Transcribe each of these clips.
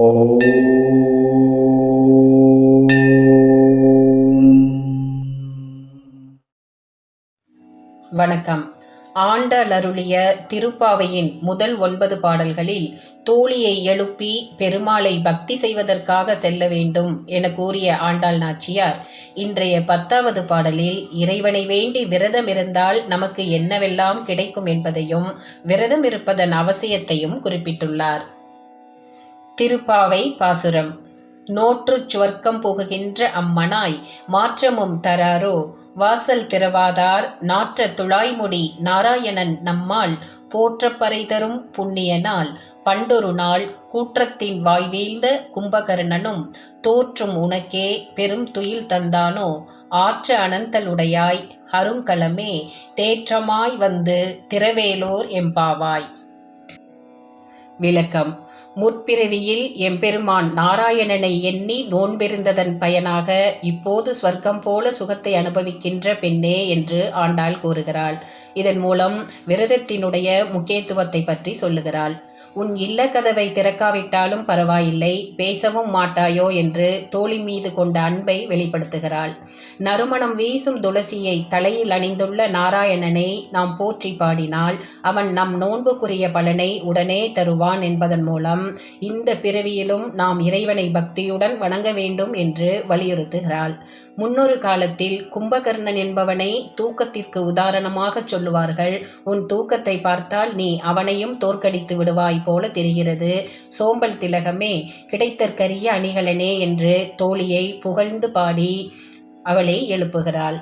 ஓம். வணக்கம். ஆண்டாள் அருளிய திருப்பாவையின் முதல் 9 பாடல்களில் தோழியை எழுப்பி பெருமாளை பக்தி செய்வதற்காக செல்ல வேண்டும் என கூறிய ஆண்டாள் நாச்சியார் இன்றைய 10வது பாடலில் இறைவனை வேண்டி விரதம் இருந்தால் நமக்கு என்னவெல்லாம் கிடைக்கும் என்பதையும் விரதம் இருப்பதன் அவசியத்தையும் குறிப்பிட்டுள்ளார். திருப்பாவை பாசுரம். நோற்றுச் சுவர்க்கம் புகுகின்ற அம்மனாய் மாற்றமும் தராரோ வாசல் திறவாதார் நாற்ற துழாய்முடி நாராயணன் நம்மால் போற்றப் பறைதரும் புண்ணிய நாள் பண்டொரு நாள் கூற்றத்தின் வாய்வீழ்ந்த கும்பகர்ணனும் தோற்றும் உனக்கே பெரும் துயில் தந்தானோ ஆற்ற அனந்தலுடையாய் அருங்கலமே தேற்றமாய் வந்து திரவேலோர் எம்பாவாய். விளக்கம். முற்பிறவியில் எம்பெருமான் நாராயணனை எண்ணி நோன்பிருந்ததன் பயனாக இப்போது ஸ்வர்க்கம் போல சுகத்தை அனுபவிக்கின்ற பெண்ணே என்று ஆண்டாள் கூறுகிறாள். இதன் மூலம் விரதத்தினுடைய முக்கியத்துவத்தை பற்றி சொல்லுகிறாள். உன் இல்ல கதவை திறக்காவிட்டாலும் பரவாயில்லை, பேசவும் மாட்டாயோ என்று தோழி மீது கொண்ட அன்பை வெளிப்படுத்துகிறாள். நறுமணம் வீசும் துளசியை தலையில் அணிந்துள்ள நாராயணனை நாம் போற்றி பாடினால் அவன் நம் நோன்புக்குரிய பலனை உடனே தருவான் என்பதன் மூலம் இந்த பிறவியிலும் நாம் இறைவனை பக்தியுடன் வணங்க வேண்டும் என்று வலியுறுத்துகிறாள். முன்னொரு காலத்தில் கும்பகர்ணன் என்பவனை தூக்கத்திற்கு உதாரணமாக சொல்லுவார்கள். உன் தூக்கத்தை பார்த்தால் நீ அவனையும் தோற்கடித்து விடுவாய் போல தெரிகிறது. சோம்பல் திலகமே, கிடைத்தற்கரிய அணிகலனே என்று தோழியை புகழ்ந்து பாடி அவளை எழுப்புகிறாள்.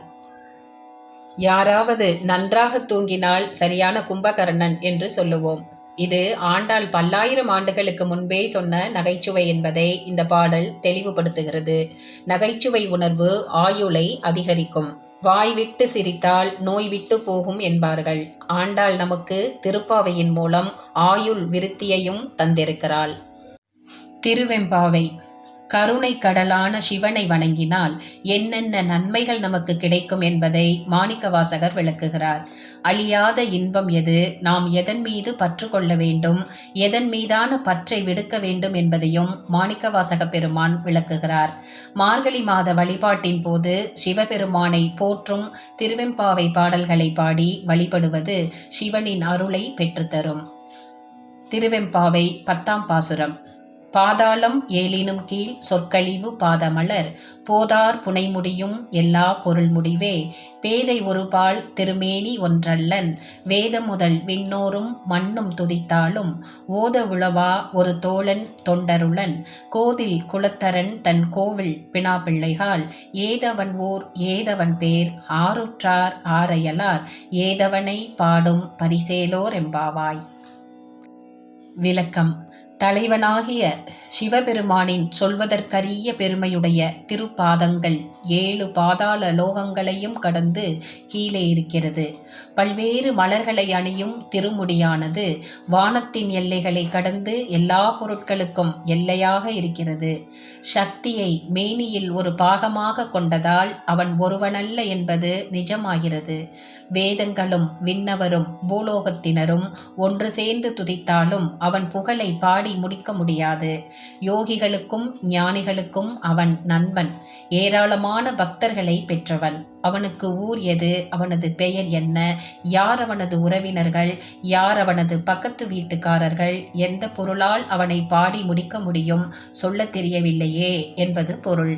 யாராவது நன்றாக தூங்கினால் சரியான கும்பகர்ணன் என்று சொல்லுவோம். இது ஆண்டாள் பல்லாயிரம் ஆண்டுகளுக்கு முன்பே சொன்ன நகைச்சுவை என்பதை இந்த பாடல் தெளிவுபடுத்துகிறது. நகைச்சுவை உணர்வு ஆயுளை அதிகரிக்கும். வாய் விட்டு சிரித்தால் நோய் விட்டு போகும் என்பார்கள். ஆண்டாள் நமக்கு திருப்பாவையின் மூலம் ஆயுள் விருத்தியையும் தந்திருக்கிறாள். திருவெம்பாவை. கருணை கடலான சிவனை வணங்கினால் என்னென்ன நன்மைகள் நமக்கு கிடைக்கும் என்பதை மாணிக்கவாசகர் விளக்குகிறார். அழியாத இன்பம் எது, நாம் எதன் மீது பற்று கொள்ள வேண்டும், எதன் மீதான பற்றை விடுக்க வேண்டும் என்பதையும் மாணிக்கவாசக பெருமான் விளக்குகிறார். மார்கழி மாத வழிபாட்டின் போது சிவபெருமானை போற்றும் திருவெம்பாவை பாடல்களை பாடி வழிபடுவது சிவனின் அருளை பெற்றுத்தரும். திருவெம்பாவை 10ஆம் பாசுரம். பாதாளம் ஏழினும் கீழ் சொற்கழிவு பாதமலர் போதார் புனைமுடியும் எல்லா பொருள் முடிவே பேதை ஒருபால் திருமேனி ஒன்றல்லன் வேத முதல் விண்ணோரும் மண்ணும் துதித்தாலும் ஓத உளவா ஒரு தோழன் தொண்டருளன் கோதில் குலத்தரன் தன் கோவில் பினாப்பிள்ளைகால் ஏதவன் ஊர் ஏதவன் பேர் ஆருற்றார் ஆரையலார் ஏதவனை பாடும் பரிசேலோர் எம்பாவாய். விளக்கம். தலைவனாகிய சிவபெருமானின் சொல்வதற்கரிய பெருமையுடைய திருப்பாதங்கள் 7 பாதாள லோகங்களையும் கடந்து கீழே இருக்கிறது. பல்வேறு மலர்களை அணியும் திருமுடியானது வானத்தின் எல்லைகளை கடந்து எல்லா பொருட்களுக்கும் எல்லையாக இருக்கிறது. சக்தியை மேனியில் ஒரு பாகமாக கொண்டதால் அவன் ஒருவனல்ல என்பது நிஜமாகிறது. வேதங்களும் விண்ணவரும் பூலோகத்தினரும் ஒன்று சேர்ந்து துதித்தாலும் அவன் புகழை பாடி முடிக்க முடியாது. யோகிகளுக்கும் ஞானிகளுக்கும் அவன் நண்பன். ஏராளமான பக்தர்களை பெற்றவன். அவனுக்கு ஊர் எது, அவனது பெயர் என்ன, யார் அவனது உறவினர்கள், யார் அவனது பக்கத்து வீட்டுக்காரர்கள், எந்த பொருளால் அவனை பாடி முடிக்க முடியும், சொல்ல தெரியவில்லையே என்பது பொருள்.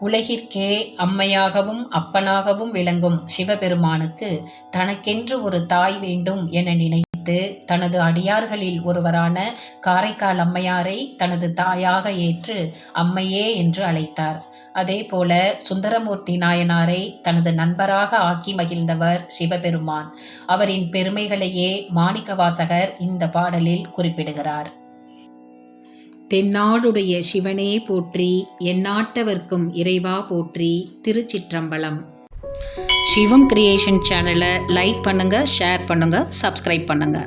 உலகிற்கே அம்மையாகவும் அப்பனாகவும் விளங்கும் சிவபெருமானுக்கு தனக்கென்று ஒரு தாய் வேண்டும் என நினைத்து தனது அடியார்களில் ஒருவரான காரைக்கால் அம்மையாரை தனது தாயாக ஏற்று அம்மையே என்று அழைத்தார். அதேபோல சுந்தரமூர்த்தி நாயனாரை தனது நண்பராக ஆக்கி மகிழ்ந்தவர் சிவபெருமான். அவரின் பெருமைகளையே மாணிக்கவாசகர் இந்த பாடலில் குறிப்பிடுகிறார். தென்னாடுடைய சிவனே போற்றி, எந்நாட்டவர்க்கும் இறைவா போற்றி. திருச்சிற்றம்பலம். சிவம் கிரியேஷன் சேனலை லைக் பண்ணுங்க, ஷேர் பண்ணுங்க, சப்ஸ்கிரைப் பண்ணுங்க.